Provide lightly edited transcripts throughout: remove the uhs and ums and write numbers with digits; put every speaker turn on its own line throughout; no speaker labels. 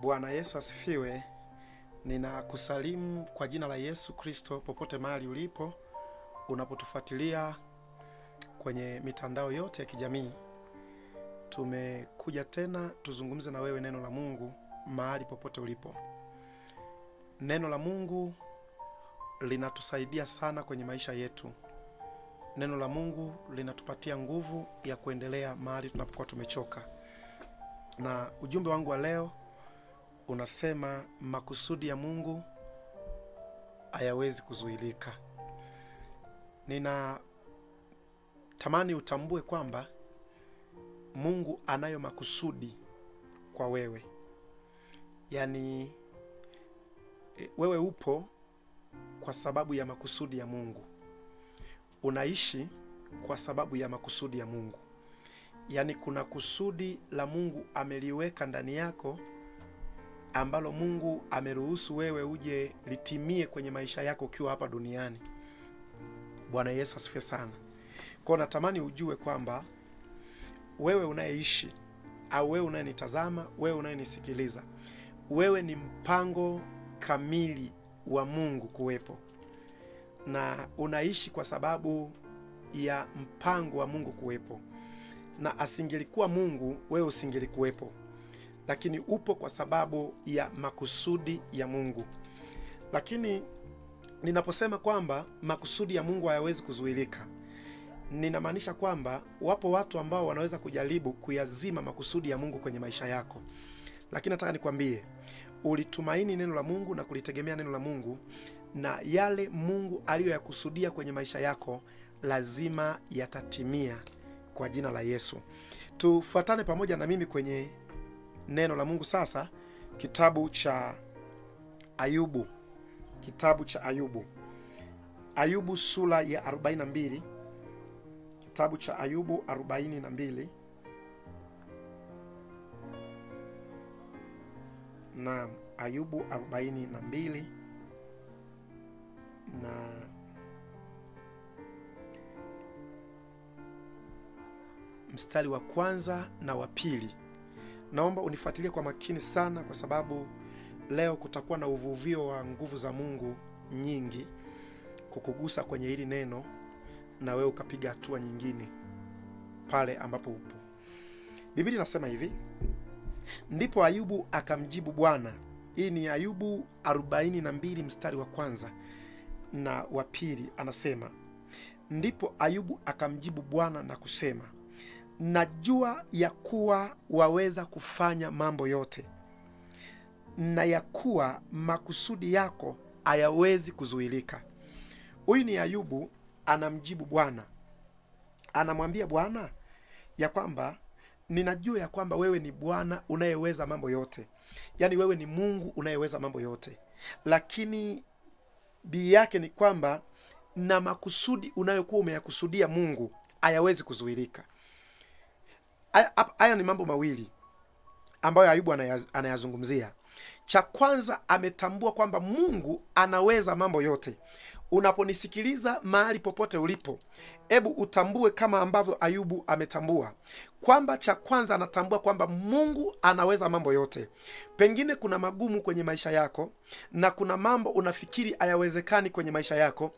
Bwana Yesu asifiwe. Ninakusalimu kwa jina la Yesu Kristo popote mahali ulipo unapotufuatilia kwenye mitandao yote ya kijamii. Tumekuja tena tuzungumze na wewe neno la Mungu mahali popote ulipo. Neno la Mungu linatusaidia sana kwenye maisha yetu. Neno la Mungu linatupatia nguvu ya kuendelea mahali tunapokuwa tumechoka. Na ujumbe wangu wa leo unasema makusudi ya Mungu hayawezi kuzuilika. Nina tamani utambue kwamba Mungu anayo makusudi kwa wewe. Yaani wewe upo kwa sababu ya makusudi ya Mungu. Unaishi kwa sababu ya makusudi ya Mungu. Yaani kuna kusudi la Mungu ameliweka ndani yako ambalo Mungu ameruhusu wewe uje litimie kwenye maisha yako ukiwa hapa duniani. Bwana Yesu asifiwe sana. Kwa natamani ujue kwamba wewe unayeishi au wewe unayenitazama, wewe unayenisikiliza, wewe ni mpango kamili wa Mungu kuwepo. Na unaishi kwa sababu ya mpango wa Mungu kuwepo. Na asingelikuwa Mungu, wewe usingelikuwepo. Lakini upo kwa sababu ya makusudi ya Mungu. Lakini ninaposema kwamba makusudi ya Mungu hayawezi kuzuilika, ninamaanisha kwamba wapo watu ambao wanaweza kujaribu kuyazima makusudi ya Mungu kwenye maisha yako. Lakini nataka nikwambie, ulitumaini neno la Mungu na kulitegemea neno la Mungu, na yale Mungu aliyoyakusudia kwenye maisha yako lazima yatatimia kwa jina la Yesu. Tufuatane pamoja na mimi kwenye neno la Mungu sasa, kitabu cha Ayubu. Kitabu cha Ayubu. Ayubu sura ya 42. Kitabu cha Ayubu 42. Na Ayubu 42 na mstari wa kwanza na wa pili. Naomba unifuatilie kwa makini sana, kwa sababu leo kutakuwa na uvuvio wa nguvu za Mungu nyingi kukugusa kwenye hili neno na wewe ukapiga hatua nyingine pale ambapo upo. Biblia inasema hivi: ndipo Ayubu akamjibu Bwana. Hii ni Ayubu 42 mstari wa kwanza na wa pili. Anasema, ndipo Ayubu akamjibu Bwana na kusema, najua ya kuwa waweza kufanya mambo yote, na ya kuwa makusudi yako hayawezi kuzuilika. Huyu ni Ayubu anamjibu Bwana. Anamwambia Bwana ya kwamba ninajua ya kwamba wewe ni Bwana unayeweza mambo yote. Yaani wewe ni Mungu unayeweza mambo yote. Lakini bii yake ni kwamba na makusudi unayokuwa umeyakusudia Mungu hayawezi kuzuilika. Haya ni mambo mawili ambayo Ayubu anayazungumzia. Cha kwanza, ametambua kwamba Mungu anaweza mambo yote. Unaponisikiliza mahali popote ulipo, hebu utambue kama ambavyo Ayubu ametambua kwamba, cha kwanza anatambua kwamba Mungu anaweza mambo yote. Pengine kuna magumu kwenye maisha yako na kuna mambo unafikiri hayawezekani kwenye maisha yako,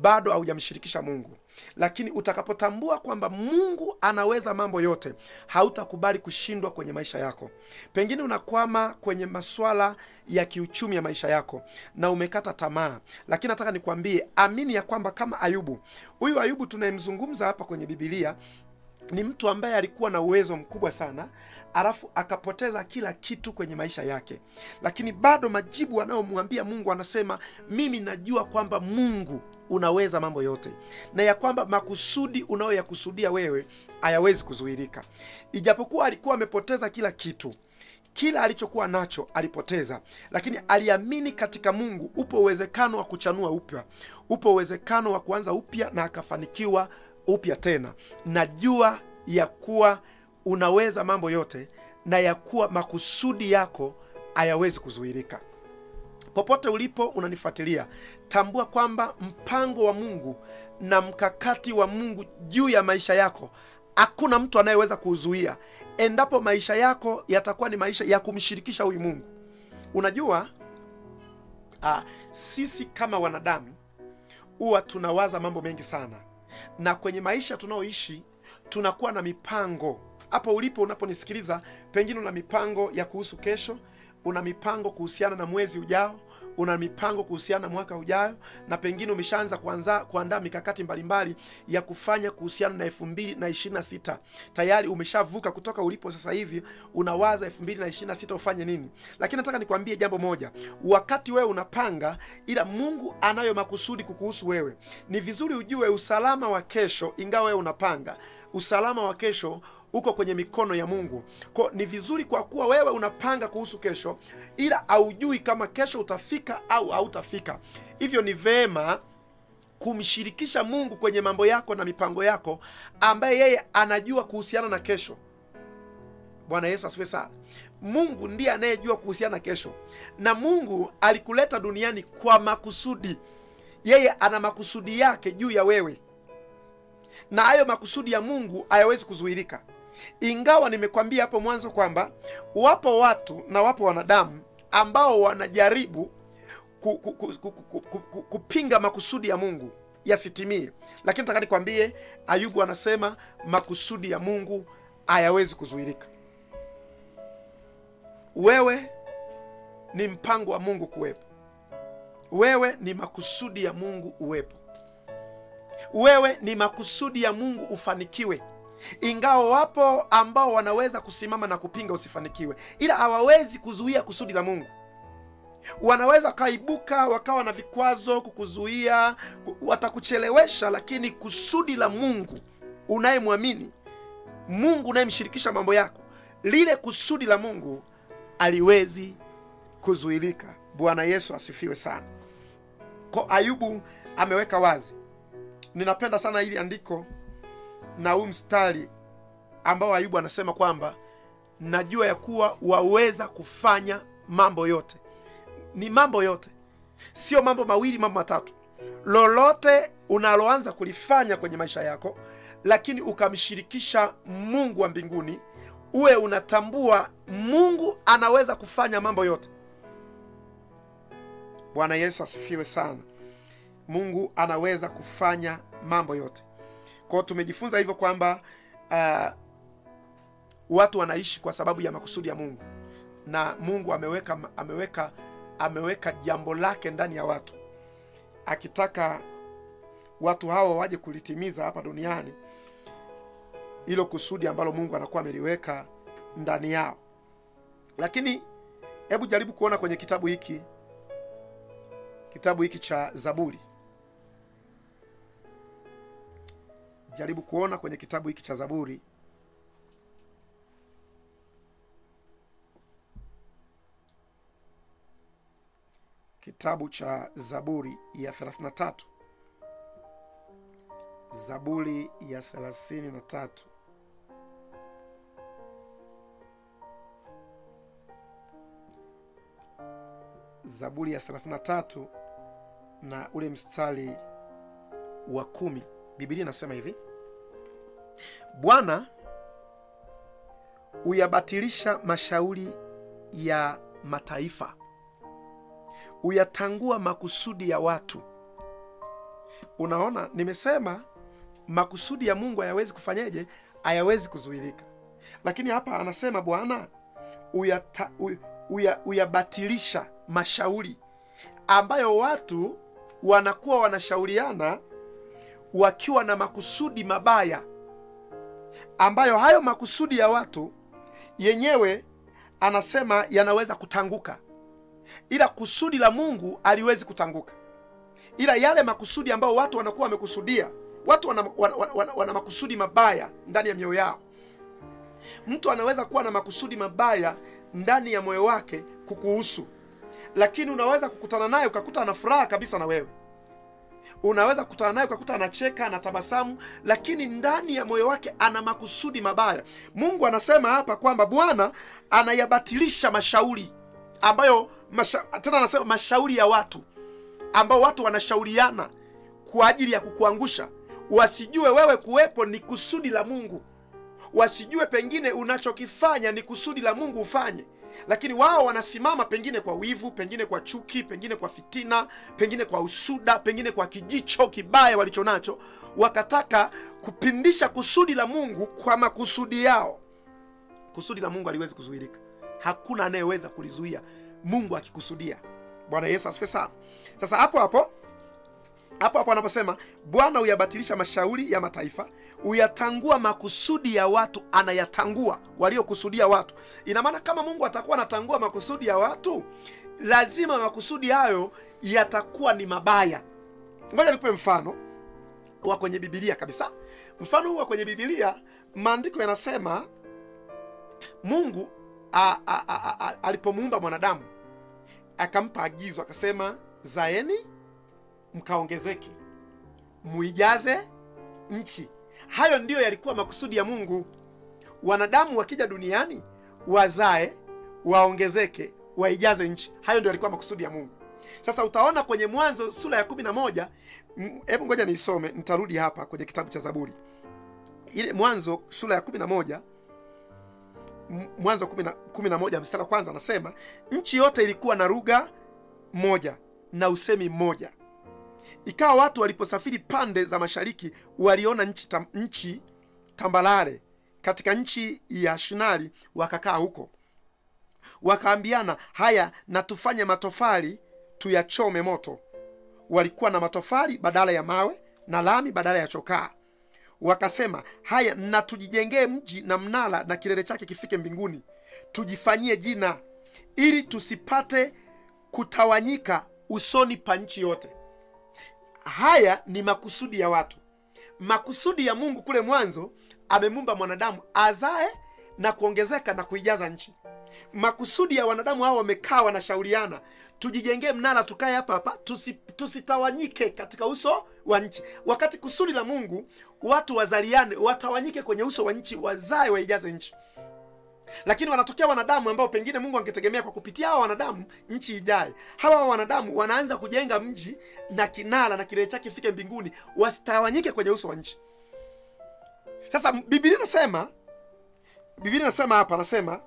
bado haujamshirikisha Mungu. Lakini utakapotambua kwamba Mungu anaweza mambo yote, hautakubali kushindwa kwenye maisha yako. Pengine unakwama kwenye masuala ya kiuchumi ya maisha yako na umekata tamaa, lakini nataka nikwambie, amini ya kwamba kama Ayubu, huyu Ayubu tunayemzungumza hapa kwenye Biblia ni mtu ambaye alikuwa na uwezo mkubwa sana, alafu akapoteza kila kitu kwenye maisha yake. Lakini bado majibu anayomwambia Mungu, anasema, mimi najua kwamba Mungu unaweza mambo yote, na ya kwamba makusudi unayoyakusudia wewe hayawezi kuzuilika. Ijapokuwa alikuwa amepoteza kila kitu, kila alichokuwa nacho alipoteza, lakini aliamini katika Mungu. Upo uwezekano wa kuchanua upya, upo uwezekano wa kuanza upya na akafanikiwa upya tena. Najua ya kuwa unaweza mambo yote, na ya kuwa makusudi yako hayawezi kuzuilika. Popote ulipo unanifuatilia, tambua kwamba mpango wa Mungu na mkakati wa Mungu juu ya maisha yako hakuna mtu anayeweza kuzuia. Endapo maisha yako yatakuwa ni maisha ya kumshirikisha huyu Mungu, Unajua sisi kama wanadamu huwa tunawaza mambo mengi sana, na kwenye maisha tunaoishi tunakuwa na mipango. Hapo ulipo unaponisikiliza, pengine una mipango ya kuhusu kesho, una mipango kuhusiana na mwezi ujao, una mipango kuhusiana na mwaka ujao, na pengine umeshaanza kuandaa mikakati mbalimbali ya kufanya kuhusiana na 2026. Tayari umeshavuka kutoka ulipo sasa hivi, unawaza 2026 ufanye nini. Lakini nataka nikwambie jambo moja, wakati wewe unapanga, ila Mungu anayo makusudi kukuhusu wewe. Ni vizuri ujue usalama wa kesho, ingawa wewe unapanga, usalama wa kesho uko kwenye mikono ya Mungu. Kwa ni vizuri, kwa kuwa wewe unapanga kuhusu kesho, ila haujui kama kesho utafika au hautafika. Hivyo ni vema kumshirikisha Mungu kwenye mambo yako na mipango yako, ambaye yeye anajua kuhusiana na kesho. Bwana Yesu asifiwe sana. Mungu ndiye anayejua kuhusiana na kesho, na Mungu alikuleta duniani kwa makusudi. Yeye ana makusudi yake juu ya wewe, na hayo makusudi ya Mungu hayawezi kuzuilika. Ingawa nimekwambia hapo mwanzo kwamba wapo watu na wapo wanadamu ambao wanajaribu kupinga makusudi ya Mungu yasitimie, lakini nataka nikwambie, Ayubu anasema makusudi ya Mungu hayawezi kuzuilika. Wewe ni mpango wa Mungu kuwepo. Wewe ni makusudi ya Mungu uwepo. Wewe ni makusudi ya Mungu ufanikiwe. Ingawa wapo ambao wanaweza kusimama na kupinga usifanikiwe, ila hawawezi kuzuia kusudi la Mungu. Wanaweza kaibuka wakawa na vikwazo kukuzuia, watakuchelewesha, lakini kusudi la Mungu unayemwamini, Mungu unayemshirikisha mambo yako, lile kusudi la Mungu aliwezi kuzuilika. Bwana Yesu asifiwe sana. Kwa Ayubu ameweka wazi. Ninapenda sana hili andiko na huu mstari ambao Ayubu anasema kwamba najua ya kuwa waweza kufanya mambo yote. Ni mambo yote, sio mambo mawili, mambo matatu. Lolote unaloanza kulifanya kwenye maisha yako, lakini ukamshirikisha Mungu wa mbinguni, uwe unatambua Mungu anaweza kufanya mambo yote. Bwana Yesu asifiwe sana. Mungu anaweza kufanya mambo yote. Kwa tumejifunza hivyo kwamba watu wanaishi kwa sababu ya makusudi ya Mungu, na Mungu ameweka jambo lake ndani ya watu, akitaka watu hao waje kulitimiza hapa duniani hilo kusudi ambalo Mungu anakuwa ameliweka ndani yao. Lakini hebu jaribu kuona kwenye kitabu hiki cha Zaburi. Jaribu kuona kwenye kitabu hiki cha Zaburi. Kitabu cha Zaburi ya 33. Zaburi ya 33. Zaburi ya 33 na ule mstari wa 10. Biblia inasema hivi: Bwana uyabatilisha mashauri ya mataifa, uyatangua makusudi ya watu. Unaona, nimesema makusudi ya Mungu hayawezi kufanyeje? Hayawezi kuzuilika. Lakini hapa anasema Bwana uyabatilisha mashauri ambayo watu wanakuwa wanashauriana wakiwa na makusudi mabaya, ambayo hayo makusudi ya watu yenyewe anasema yanaweza kutanguka, ila kusudi la Mungu haliwezi kutanguka. Ila yale makusudi ambayo watu wanakuwa wamekusudia, watu wana makusudi mabaya ndani ya mioyo yao. Mtu anaweza kuwa na makusudi mabaya ndani ya moyo wake kukuhusu, lakini unaweza kukutana naye ukakuta ana furaha kabisa na wewe. Unaweza kukutana naye ukakuta anacheka, anatabasamu, lakini ndani ya moyo wake ana makusudi mabaya. Mungu anasema hapa kwamba Bwana anayabatilisha mashauri ambayo tena anasema mashauri ya watu ambao watu wanashauriana kwa ajili ya kukuangusha. Wasijue wewe kuwepo ni kusudi la Mungu. Wasijue pengine unachokifanya ni kusudi la Mungu ufanye. lakini wao wanasimama pengine kwa wivu, pengine kwa chuki, pengine kwa fitina, pengine kwa usuda, pengine kwa kijicho kibaya walichonacho, wakataka kupindisha kusudi la Mungu kwa makusudi yao. Kusudi la Mungu haliwezi kuzuilika. Hakuna anayeweza kulizuia Mungu akikusudia. Bwana Yesu asifiwe sana. Sasa hapo anaposema Bwana huyabatilisha mashauri ya mataifa, huyatangua makusudi ya watu, anayatangua waliokusudia watu. Ina maana kama Mungu atakuwa anatangua makusudi ya watu, lazima makusudi hayo yatakuwa ni mabaya. Ngoja nikupe mfano wa kwenye Biblia kabisa. Mfano huu wa kwenye Biblia, maandiko yanasema Mungu alipomuumba mwanadamu akampa agizo, akasema zaeni mkaongezeke, muijaze nchi. Hayo ndiyo yalikuwa makusudi ya Mungu. Wanadamu wakija duniani wazae, waongezeke, waijaze nchi. Hayo ndio yalikuwa makusudi ya Mungu. Sasa utaona kwenye Mwanzo sura ya 11, hebu ngoja niisome, nitarudi hapa kwenye kitabu cha Zaburi. Ile Mwanzo sura ya 11, Mwanzo 11 mstari wa kwanza anasema, nchi yote ilikuwa na lugha moja na usemi mmoja. Ikawa watu waliposafiri pande za mashariki, waliona nchi tambalale katika nchi ya Shinari, wakakaa huko. Wakaambiana, haya na tufanye matofali tuyachome moto. Walikuwa na matofali badala ya mawe na lami badala ya chokaa. Wakasema, haya na tujijengee mji na mnara, na kilele chake kifike mbinguni, tujifanyie jina, ili tusipate kutawanyika usoni pa nchi yote. Haya ni makusudi ya watu. Makusudi ya Mungu kule mwanzo, amemuumba mwanadamu azae na kuongezeka na kuijaza nchi. Makusudi ya wanadamu hao, wamekaa wanashauriana, tujijengee mnara, tukae hapa hapa, tusitawanyike katika uso wa nchi. Wakati kusudi la Mungu watu wazaliane, watawanyike kwenye uso wa nchi, wazae, waijaze nchi. Lakini wanatokea wanadamu ambao pengine Mungu angetegemea kwa kupitia hawa wanadamu nchi ijae. Hawa wanadamu wanaanza kujenga mji na kinara na kilele chake kifike mbinguni, wasitawanyike kwenye uso wa nchi. Sasa Biblia inasema hapa, anasema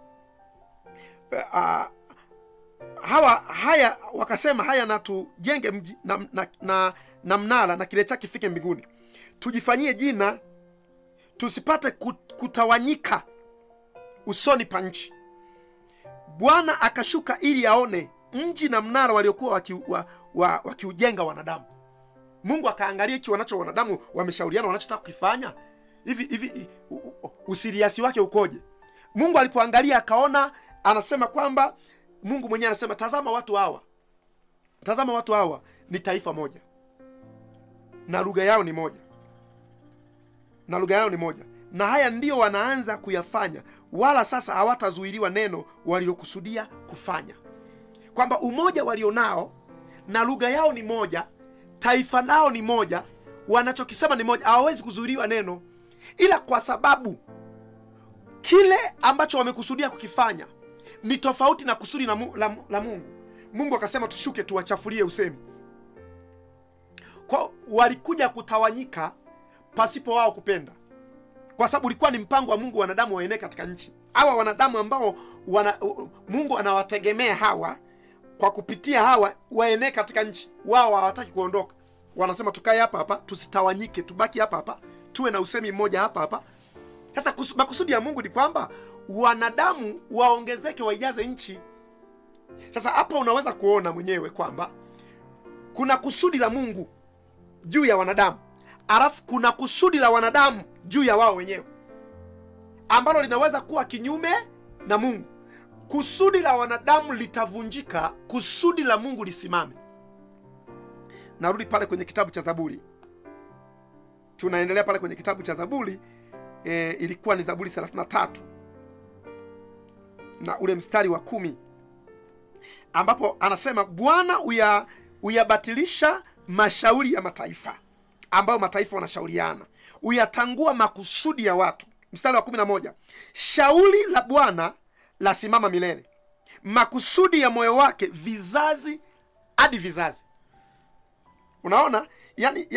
wakasema, haya na tujenge mji na mnara na kilele chake kifike mbinguni, tujifanyie jina, tusipate kutawanyika usoni pa nchi. Bwana akashuka ili aone mji na mnara waliokuwa wakiujenga wanadamu. Mungu akaangalia hiki wanacho wanadamu wameshauriana wanachotaka kukifanya. Hivi usiriasi wake ukoje? Mungu alipoangalia akaona, anasema kwamba Mungu mwenyewe anasema, tazama watu hawa ni taifa moja, na lugha yao ni moja, na haya ndio wanaanza kuyafanya, wala sasa hawatazuiliwa neno walilokusudia kufanya. Kwamba umoja walionao na lugha yao ni moja, taifa lao ni moja, wanachokisema ni moja, hawawezi kuzuiliwa neno. Ila kwa sababu kile ambacho wamekusudia kukifanya ni tofauti na kusudi la Mungu, Mungu akasema tushuke tuwachafulie usemi. Kwa walikuja kutawanyika pasipo wao kupenda, kwa sababu ulikuwa ni mpango wa Mungu wanadamu waenee katika nchi. Hawa wanadamu ambao Mungu anawategemea hawa, kwa kupitia hawa waenee katika nchi, wao hawataki kuondoka. Wanasema tukae hapa hapa, tusitawanyike, tubaki hapa hapa, tuwe na usemi mmoja hapa hapa. Sasa makusudi ya Mungu ni kwamba wanadamu waongezeke, waijaze nchi. Sasa hapa unaweza kuona mwenyewe kwamba kuna kusudi la Mungu juu ya wanadamu, alafu kuna kusudi la wanadamu juu ya wao wenyewe, ambalo linaweza kuwa kinyume na Mungu. Kusudi la wanadamu litavunjika, kusudi la Mungu lisimame. Narudi pale kwenye kitabu cha Zaburi. Tunaendelea pale kwenye kitabu cha Zaburi, ilikuwa ni Zaburi 33 na ule mstari wa 10, ambapo anasema Bwana uyabatilisha mashauri ya mataifa, ambayo mataifa wanashauriana, uyatangua makusudi ya watu. Mstari wa 11, shauri la Bwana lasimama milele, makusudi ya moyo wake vizazi hadi vizazi. Unaona, yani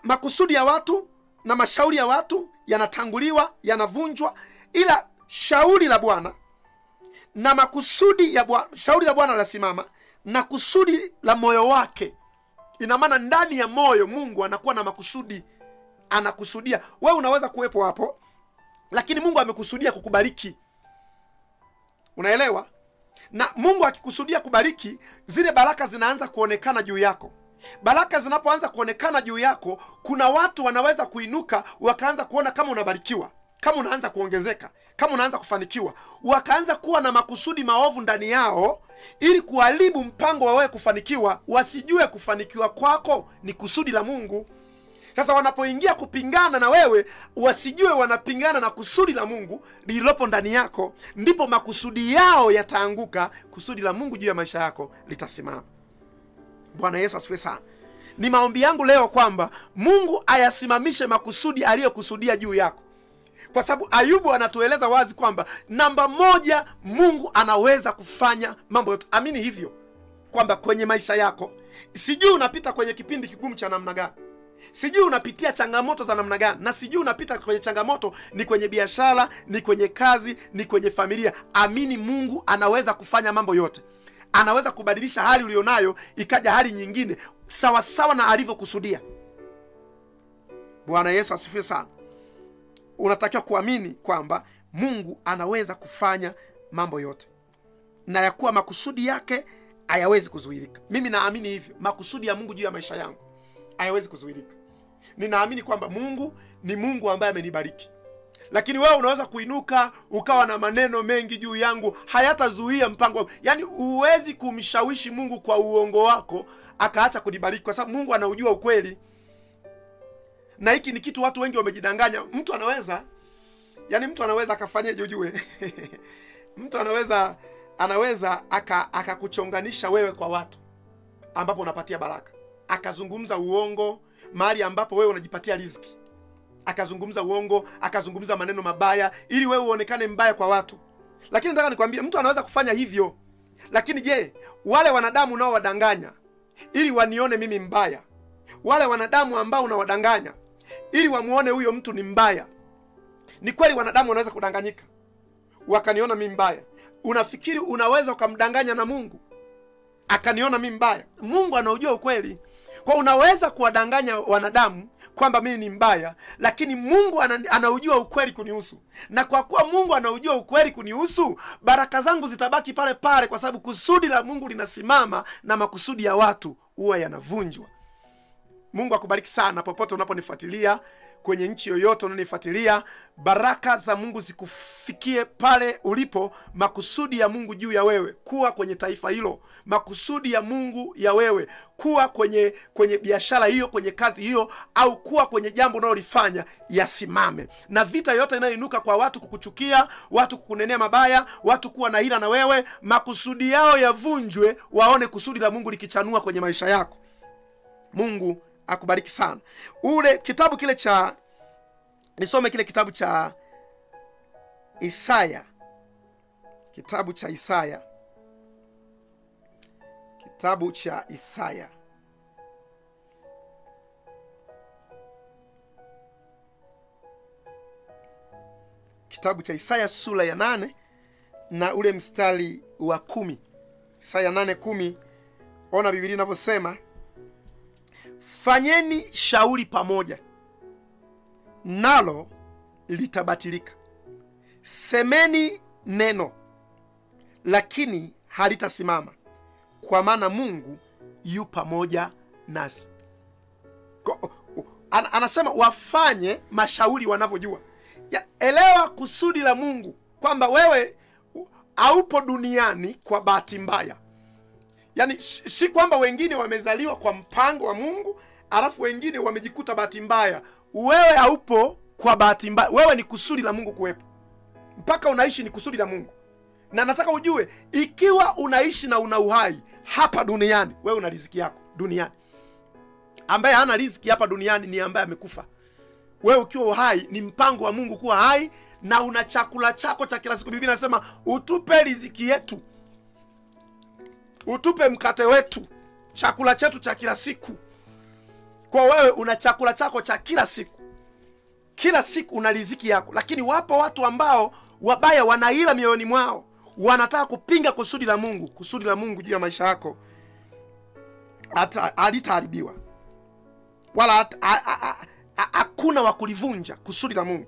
makusudi ya watu na mashauri ya watu yanatanguliwa, yanavunjwa, ila shauri la Bwana na makusudi ya Bwana. Shauri la Bwana lasimama na kusudi la moyo wake. Ina maana ndani ya moyo Mungu anakuwa na makusudi, anakusudia. Wewe unaweza kuwepo hapo, lakini Mungu amekusudia kukubariki. Unaelewa? Na Mungu akikusudia kubariki, zile baraka zinaanza kuonekana juu yako. Baraka zinapoanza kuonekana juu yako, kuna watu wanaweza kuinuka wakaanza kuona kama unabarikiwa, kama unaanza kuongezeka, kama unaanza kufanikiwa, wakaanza kuwa na makusudi maovu ndani yao ili kuharibu mpango wa wewe kufanikiwa. Wasijue kufanikiwa kwako ni kusudi la Mungu. Sasa wanapoingia kupingana na wewe, wasijue wanapingana na kusudi la Mungu lililopo ndani yako, ndipo makusudi yao yataanguka, kusudi la Mungu juu ya maisha yako litasimama. Bwana Yesu asifiwe sana. Ni maombi yangu leo kwamba Mungu ayasimamishe makusudi aliyokusudia juu yako. Kwa sababu Ayubu anatueleza wazi kwamba namba moja, Mungu anaweza kufanya mambo yote. Amini hivyo kwamba kwenye maisha yako, sijui unapita kwenye kipindi kigumu cha namna gani, sijui unapitia changamoto za namna gani, na sijui unapita kwenye changamoto ni kwenye biashara, ni kwenye kazi, ni kwenye familia. Amini Mungu anaweza kufanya mambo yote. Anaweza kubadilisha hali ulionayo ikaja hali nyingine sawa sawa na alivyokusudia. Bwana Yesu asifiwe sana. Unatakiwa kuamini kwamba Mungu anaweza kufanya mambo yote, na ya kuwa makusudi yake hayawezi kuzuilika. Mimi naamini hivyo. Makusudi ya Mungu juu ya maisha yangu hayawezi kuzuilika. Ninaamini kwamba Mungu ni Mungu ambaye amenibariki. Lakini wewe unaweza kuinuka ukawa na maneno mengi juu yangu, hayatazuia mpango wangu. Yaani huwezi kumshawishi Mungu kwa uongo wako akaacha kunibariki, kwa sababu Mungu anaujua ukweli. Na hiki ni kitu watu wengi wamejidanganya. Mtu anaweza akafanyaje ujue? Mtu anaweza akakuchonganisha wewe kwa watu ambapo unapatia baraka. Akazungumza uongo mahali ambapo wewe unajipatia riziki. Akazungumza uongo, akazungumza maneno mabaya ili wewe uonekane mbaya kwa watu. Lakini nataka nikwambie, mtu anaweza kufanya hivyo. Lakini je, wale wanadamu nao wadanganya ili wanione mimi mbaya, wale wanadamu ambao unawadanganya ili wamuone huyo mtu ni mbaya, ni kweli wanadamu wanaweza kudanganyika wakaniona mimi mbaya? Unafikiri unaweza ukamdanganya na Mungu akaniona mimi mbaya? Mungu anaujua ukweli. Kwa unaweza kuwadanganya wanadamu kwamba mimi ni mbaya, lakini Mungu anaujua ukweli kunihusu. Na kwa kuwa Mungu anaujua ukweli kunihusu, baraka zangu zitabaki pale pale, kwa sababu kusudi la Mungu linasimama na makusudi ya watu huwa yanavunjwa. Mungu akubariki sana popote unaponifuatilia, kwenye nchi yoyote unanifuatilia. Baraka za Mungu zikufikie pale ulipo. Makusudi ya Mungu juu ya wewe kuwa kwenye taifa hilo, makusudi ya Mungu ya wewe kuwa kwenye biashara hiyo, kwenye kazi hiyo, au kuwa kwenye jambo unalolifanya yasimame. Na vita yote inayoinuka kwa watu kukuchukia, watu kukunenea mabaya, watu kuwa na hila na wewe, makusudi yao yavunjwe, waone kusudi la Mungu likichanua kwenye maisha yako. Mungu akubariki sana. Ule kitabu kile cha, nisome kile kitabu cha Isaya. Kitabu cha Isaya. Kitabu cha Isaya. Kitabu cha Isaya sura ya 8 na ule mstari wa 10. Isaya 8:10. Ona Biblia inavyosema, fanyeni shauri pamoja, nalo litabatilika. Semeni neno, lakini halitasimama, kwa maana Mungu yu pamoja nasi. Anasema wafanye mashauri wanavyojua. Elewa kusudi la Mungu, kwamba wewe haupo duniani kwa bahati mbaya. Yaani si kwamba wengine wamezaliwa kwa mpango wa Mungu alafu wengine wamejikuta bahati mbaya. Wewe haupo kwa bahati mbaya. Wewe ni kusudi la Mungu kuwepo. Mpaka unaishi ni kusudi la Mungu. Na nataka ujue, ikiwa unaishi na una uhai hapa duniani, wewe una riziki yako duniani. Ambaye hana riziki hapa duniani ni ambaye amekufa. Wewe ukiwa uhai ni mpango wa Mungu kuwa hai, na una chakula chako cha kila siku. Biblia inasema utupe riziki yetu, utupe mkate wetu, chakula chetu cha kila siku. Kwa wewe una chakula chako cha kila siku. Kila siku una riziki yako. Lakini wapo watu ambao wabaya, wanaila mioyoni mwao, wanataka kupinga kusudi la Mungu. Kusudi la Mungu juu ya maisha yako halitaharibiwa, wala hakuna wa kulivunja kusudi la Mungu.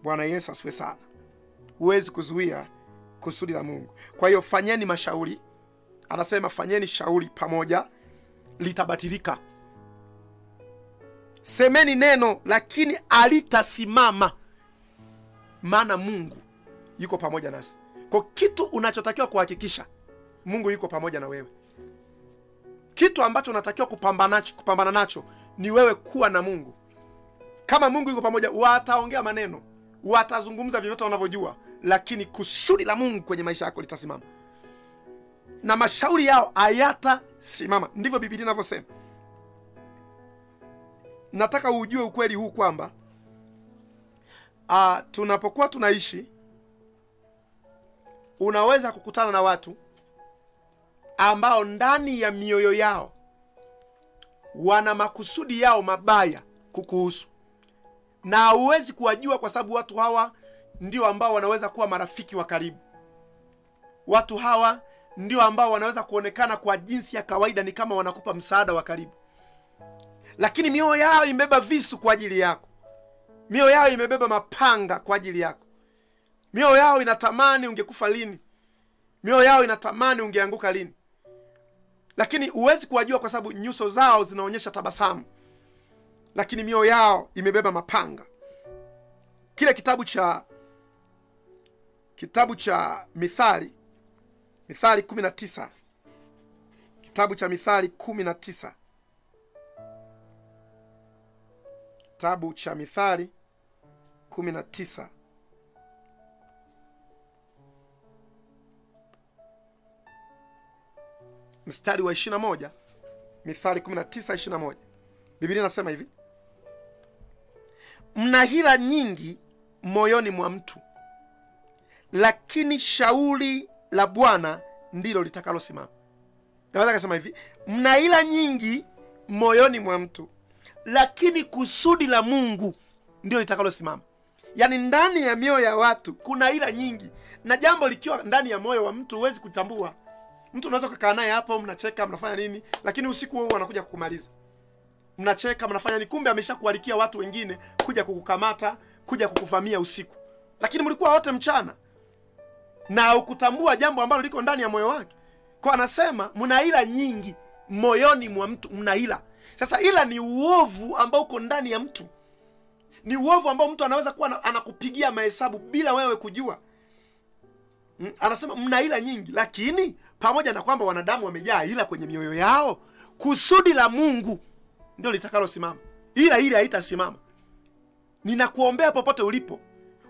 Bwana Yesu asifiwe sana. Huwezi kuzuia kusudi la Mungu. Kwa hiyo fanyeni mashauri. Anasema fanyeni shauri pamoja, litabatilika. Semeni neno lakini alitasimama, maana Mungu yuko pamoja nasi. Kwa kitu unachotakiwa kuhakikisha, Mungu yuko pamoja na wewe. Kitu ambacho unatakiwa kupambana nacho ni wewe kuwa na Mungu. Kama Mungu yuko pamoja, wataongea maneno, watazungumza vyovyote wanavyojua, lakini kusudi la Mungu kwenye maisha yako litasimama. Na mashauri yao hayatasimama. Ndivyo Biblia inavyosema. Nataka ujue ukweli huu kwamba tunapokuwa tunaishi, unaweza kukutana na watu ambao ndani ya mioyo yao wana makusudi yao mabaya kukuhusu, na huwezi kuwajua kwa sababu watu hawa ndio ambao wanaweza kuwa marafiki wa karibu. Watu hawa ndio ambao wanaweza kuonekana kwa jinsi ya kawaida ni kama wanakupa msaada wa karibu, lakini mioyo yao imebeba visu kwa ajili yako. Mioyo yao imebeba mapanga kwa ajili yako. Mioyo yao inatamani ungekufa lini. Mioyo yao inatamani ungeanguka lini. Lakini huwezi kuwajua kwa sababu nyuso zao zinaonyesha tabasamu, lakini mioyo yao imebeba mapanga. Kile kitabu cha Mithali 19. Kitabu cha Mithali 19. Kitabu cha Mithali 19. Mstari wa 21. Mithali 19:21. Biblia inasema hivi: mna hila nyingi moyoni mwa mtu, lakini shauri la Bwana ndilo litakalosimama. Naweza kusema hivi: mna hila nyingi moyoni mwa mtu, lakini kusudi la Mungu ndilo litakalosimama. Yaani ndani ya mioyo ya watu kuna hila nyingi, na jambo likiwa ndani ya moyo wa mtu huwezi kutambua. Mtu unaweza kukaa naye hapo, mnacheka, mnafanya nini, lakini usiku huo anakuja kukumaliza. Mnacheka, mnafanya nini, kumbe ameshakualikia watu wengine kuja kukukamata, kuja kukuvamia usiku. Lakini mlikuwa wote mchana na ukutambua jambo ambalo liko ndani ya moyo wake. Kwa anasema mna hila nyingi moyoni mwa mtu, mna hila. Sasa hila ni uovu ambao uko ndani ya mtu. Ni uovu ambao mtu anaweza kuwa anakupigia mahesabu bila wewe kujua. Anasema mna hila nyingi, lakini pamoja na kwamba wanadamu wamejaa hila kwenye mioyo yao, kusudi la Mungu ndio litakalosimama. Hila ile haitasimama. Ninakuombea popote ulipo,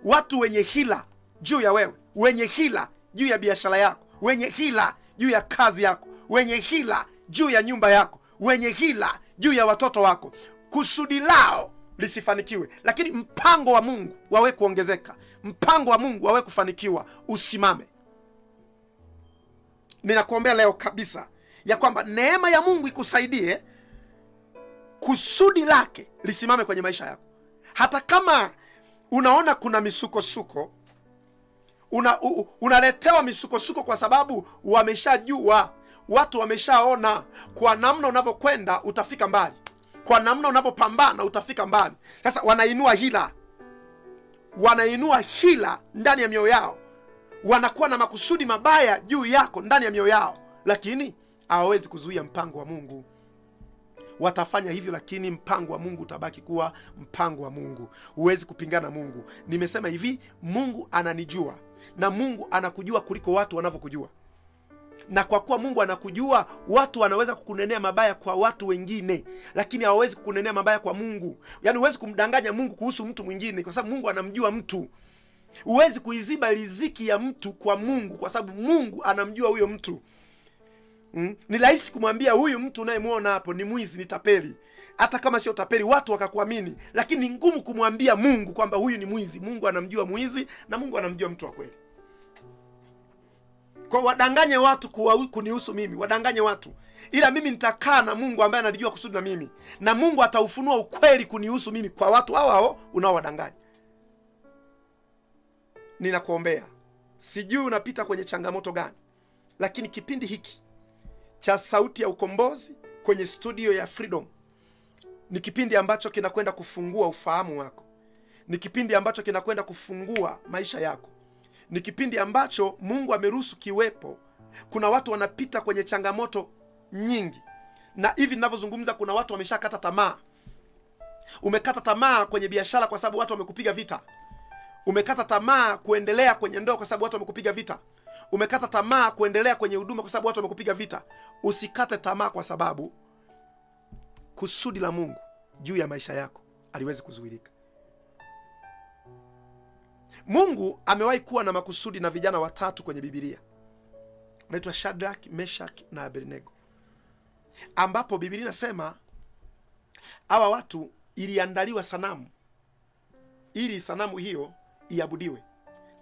watu wenye hila juu ya wewe, wenye hila juu ya biashara yako, wenye hila juu ya kazi yako, wenye hila juu ya nyumba yako, wenye hila juu ya watoto wako, kusudi lao lisifanikiwe, lakini mpango wa Mungu wawe kuongezeka, mpango wa Mungu wawe kufanikiwa, usimame. Ninakuombea leo kabisa ya kwamba neema ya Mungu ikusaidie kusudi lake lisimame kwenye maisha yako. Hata kama unaona kuna misukosuko, unaletewa misukosuko kwa sababu wameshajua, watu wameshaona kwa namna unavyokwenda utafika mbali, kwa namna unavyopambana utafika mbali. Sasa wanainua hila ndani ya mioyo yao, wanakuwa na makusudi mabaya juu yako ndani ya mioyo yao, lakini hawawezi kuzuia mpango wa Mungu. Watafanya hivyo, lakini mpango wa Mungu utabaki kuwa mpango wa Mungu. Huwezi kupingana Mungu. Nimesema hivi, Mungu ananijua na Mungu anakujua kuliko watu wanavyokujua. Na kwa kuwa Mungu anakujua, watu wanaweza kukunenea mabaya kwa watu wengine, lakini hawawezi kukunenea mabaya kwa Mungu. Yaani huwezi kumdanganya Mungu kuhusu mtu mwingine kwa sababu Mungu anamjua mtu. Huwezi kuiziba riziki ya mtu kwa Mungu kwa sababu Mungu anamjua huyo mtu. Ni rahisi kumwambia huyu mtu unayemwona hapo ni mwizi, ni tapeli. Hata kama sio tapeli watu wakakuamini, lakini ni ngumu kumwambia Mungu kwamba huyu ni mwizi. Mungu anamjua mwizi na Mungu anamjua mtu wa kweli. Kwa wadanganye watu kunihusu mimi, wadanganye watu. Ila mimi nitakaa na Mungu ambaye anajua kusudi na mimi, na Mungu ataufunua ukweli kunihusu mimi kwa watu hao unaowadanganya. ninakuombea. Sijui unapita kwenye changamoto gani, lakini kipindi hiki cha Sauti ya Ukombozi kwenye studio ya Freedom ni kipindi ambacho kinakwenda kufungua ufahamu wako. Ni kipindi ambacho kinakwenda kufungua maisha yako. Ni kipindi ambacho Mungu ameruhusu kiwepo. Kuna watu wanapita kwenye changamoto nyingi, na hivi ninavyozungumza kuna watu wameshakata tamaa. Umekata tamaa kwenye biashara kwa sababu watu wamekupiga vita. Umekata tamaa kuendelea kwenye ndoa kwa sababu watu wamekupiga vita. Umekata tamaa kuendelea kwenye huduma kwa sababu watu wamekupiga vita. Usikate tamaa, kwa sababu kusudi la Mungu juu ya maisha yako haliwezi kuzuilika. Mungu amewahi kuwa na makusudi na vijana watatu kwenye Biblia. Wanaitwa Shadrach, Meshach na Abednego, ambapo Biblia inasema hawa watu iliandaliwa sanamu ili sanamu hiyo iabudiwe,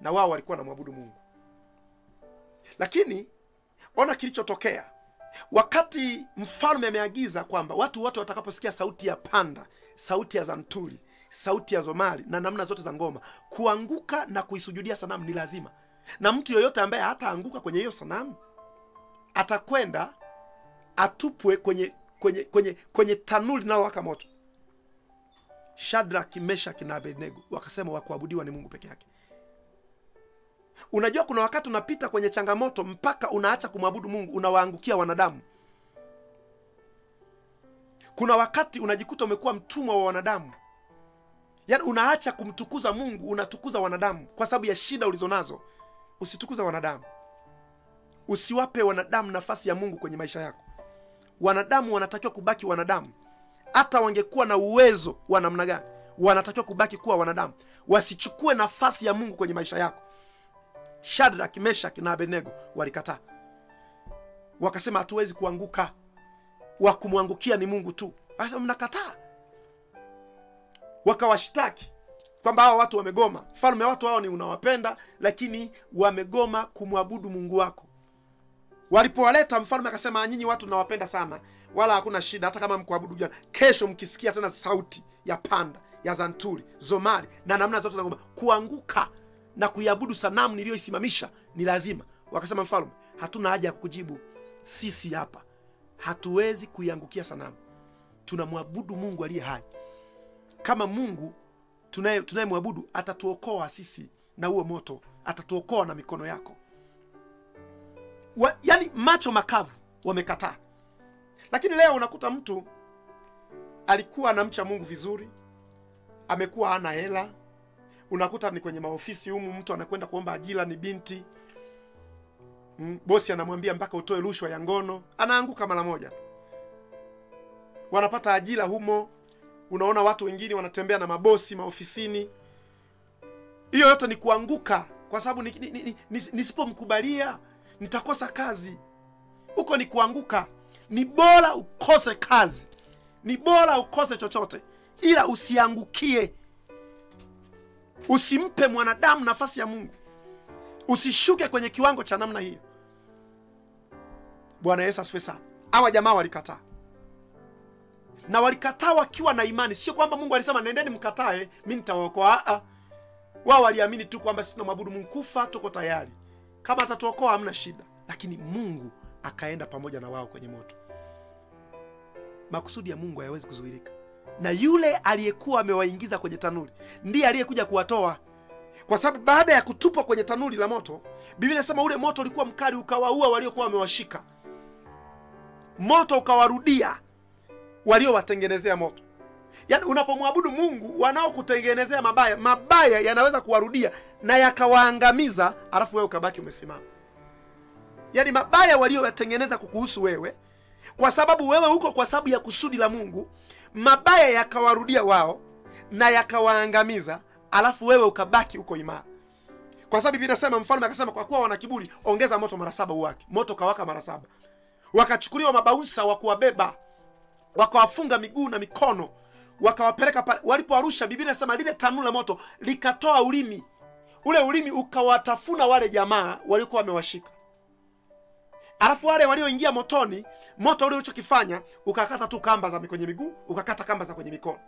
na wao walikuwa wanamwabudu Mungu. Lakini ona kilichotokea. Wakati mfalme ameagiza kwamba watu wote watakaposikia sauti ya panda, sauti ya zanturi, sauti ya zomari na namna zote za ngoma, kuanguka na kuisujudia sanamu ni lazima. Na mtu yoyote ambaye hataanguka kwenye hiyo sanamu atakwenda atupwe kwenye tanuri linalowaka moto. Shadrach, Meshach na Abednego wakasema wa kuabudiwa ni Mungu peke yake. Unajua kuna wakati unapita kwenye changamoto mpaka unaacha kumwabudu Mungu, unawaangukia wanadamu. Kuna wakati unajikuta umekuwa mtumwa wa wanadamu. Yaani unaacha kumtukuza Mungu, unatukuza wanadamu kwa sababu ya shida ulizonazo. Usitukuza wanadamu. Usiwape wanadamu nafasi ya Mungu kwenye maisha yako. Wanadamu wanatakiwa kubaki wanadamu. Hata wangekuwa na uwezo wa namna gani, wanatakiwa kubaki kuwa wanadamu. Wasichukue nafasi ya Mungu kwenye maisha yako. Shadrach, Meshach na Abednego walikataa. Wakasema hatuwezi kuanguka. Wa kumwangukia ni Mungu tu. Sasa mnakataa. Wakawashtaki kwamba hao watu wamegoma. Mfalme, watu hao ni unawapenda, lakini wamegoma kumwabudu Mungu wako. Walipowaleta, mfalme akasema nyinyi watu nawapenda sana, wala hakuna shida hata kama mkuabudu jana. Kesho mkisikia tena sauti ya panda, ya zanturi, zomari na namna zote za ngoma, kuanguka na kuiabudu sanamu niliyoisimamisha ni lazima. Wakasema mfalme, hatuna haja ya kukujibu. Sisi hapa hatuwezi kuiangukia sanamu. Tunamwabudu Mungu aliye hai. Kama Mungu tunayemwabudu atatuokoa sisi na huo moto, atatuokoa na mikono yako. Yani macho makavu wamekataa. Lakini leo unakuta mtu alikuwa anamcha Mungu vizuri, amekuwa hana hela. Unakuta ni kwenye maofisi humu, mtu anakwenda kuomba ajira, ni binti. Bosi anamwambia mpaka utoe rushwa ya ngono, anaanguka mara moja. Wanapata ajira humo. Unaona watu wengine wanatembea na mabosi maofisini. Hiyo yote ni kuanguka, kwa sababu nisipomkubalia nitakosa kazi. Huko ni kuanguka. Ni bora ukose kazi, ni bora ukose chochote, ila usiangukie. Usimpe mwanadamu nafasi ya Mungu. Usishuke kwenye kiwango cha namna hiyo. Bwana Yesu asifiwe sana. Hawa jamaa walikataa. Na walikataa wakiwa na imani. Sio kwamba Mungu alisema nendeni mkatae, mimi nitawaokoa. Wao waliamini tu kwamba sisi tunamwabudu Mungu, kufa tuko tayari. Kama atatuokoa hamna shida. Lakini Mungu akaenda pamoja na wao kwenye moto. Makusudi ya Mungu hayawezi kuzuilika. Na yule aliyekuwa amewaingiza kwenye tanuri ndiye aliyekuja kuwatoa. Kwa sababu baada ya kutupwa kwenye tanuri la moto, Biblia inasema ule moto ulikuwa mkali, ukawaua waliokuwa wamewashika. Moto ukawarudia waliowatengenezea moto. Yaani unapomwabudu Mungu, wanaokutengenezea mabaya yanaweza kuwarudia na yakawaangamiza, alafu wewe ukabaki umesimama. Yaani mabaya walioyatengeneza kukuhusu wewe, kwa sababu wewe uko kwa sababu ya kusudi la Mungu, mabaya yakawarudia wao na yakawaangamiza, alafu wewe ukabaki uko imara. Kwa sababu Biblia inasema, mfalme akasema kwa kuwa wana kiburi, ongeza moto mara 7 uwake. Moto kawaka mara 7. Wakachukuliwa mabaunsa wa kuwabeba, wakawafunga miguu na mikono, wakawapeleka pale. Walipoarusha, Biblia inasema lile tanuru la moto likatoa ulimi. Ule ulimi ukawatafuna wale jamaa waliokuwa wamewashika. Alafu wale walioingia motoni, moto ule ulichokifanya ukakata tu kamba za kwenye miguu, ukakata kamba za kwenye mikono.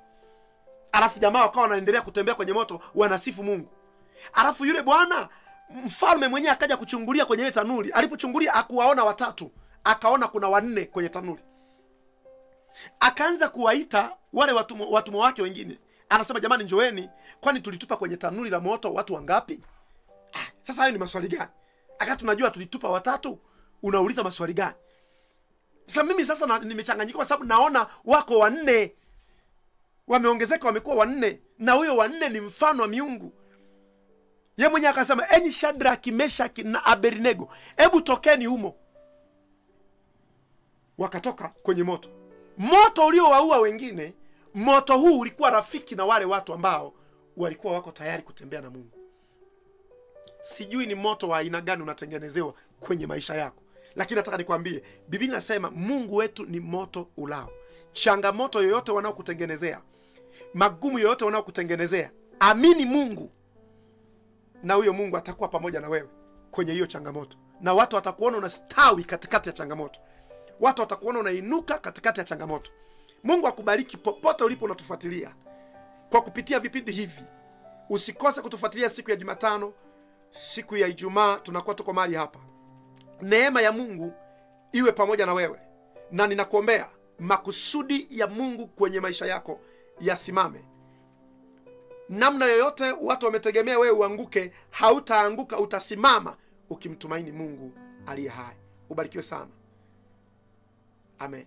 Alafu jamaa wakawa wanaendelea kutembea kwenye moto, wanasifu Mungu. Alafu yule bwana mfalme mwenyewe akaja kuchungulia kwenye ile tanuri. Alipochungulia akuwaona watatu, akaona kuna wanne kwenye tanuri. Akaanza kuwaita wale watumwa wake wengine. Anasema, jamani njoeni, kwani tulitupa kwenye tanuri la moto watu wangapi? Sasa hayo ni maswali gani? Akati tunajua tulitupa watatu, unauliza maswali gani? Sasa mimi nimechanganyika kwa sababu naona wako wanne. Wameongezeka, wamekuwa wanne, na huyo wanne ni mfano wa miungu. Yeye mwenyewe akasema, enyi Shadraki, Meshaki na Abednego, hebu tokeni humo. Wakatoka kwenye moto. Moto uliowaua wengine. Moto huu ulikuwa rafiki na wale watu ambao walikuwa wako tayari kutembea na Mungu. Sijui ni moto wa aina gani unatengenezewa kwenye maisha yako, lakini nataka nikwambie, Biblia inasema Mungu wetu ni moto ulao. Changamoto yoyote wanaokutengenezea, magumu yoyote wanaokutengenezea, amini Mungu, na huyo Mungu atakuwa pamoja na wewe kwenye hiyo changamoto. Na watu watakuona unastawi katikati ya changamoto. Watu watakuona unainuka katikati ya changamoto. Mungu akubariki popote ulipo unatufuatilia kwa kupitia vipindi hivi. Usikose kutufuatilia siku ya Jumatano, siku ya Ijumaa tunakuwa tuko mahali hapa. Neema ya Mungu iwe pamoja na wewe, na ninakuombea makusudi ya Mungu kwenye maisha yako yasimame. Namna yoyote watu wametegemea wewe uanguke, hautaanguka, utasimama ukimtumaini Mungu aliye hai. Ubarikiwe sana. Amen.